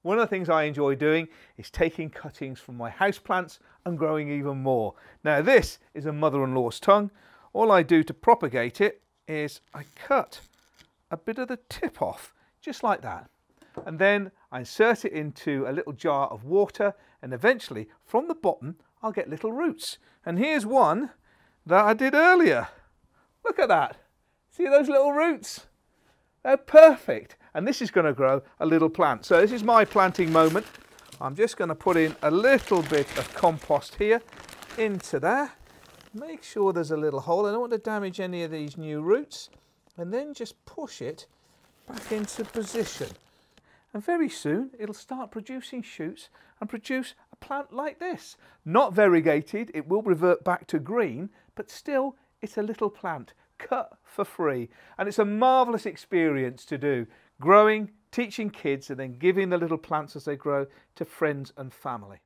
One of the things I enjoy doing is taking cuttings from my houseplants and growing even more. Now this is a mother-in-law's tongue. All I do to propagate it is I cut a bit of the tip off, just like that. And then I insert it into a little jar of water, and eventually from the bottom I'll get little roots. And here's one that I did earlier. Look at that. See those little roots? They're perfect. And this is going to grow a little plant. So this is my planting moment. I'm just going to put in a little bit of compost here into there. Make sure there's a little hole. I don't want to damage any of these new roots. And then just push it back into position. And very soon it'll start producing shoots and produce a plant like this. Not variegated, it will revert back to green, but still it's a little plant cut for free. And it's a marvellous experience to do, growing, teaching kids and then giving the little plants as they grow to friends and family.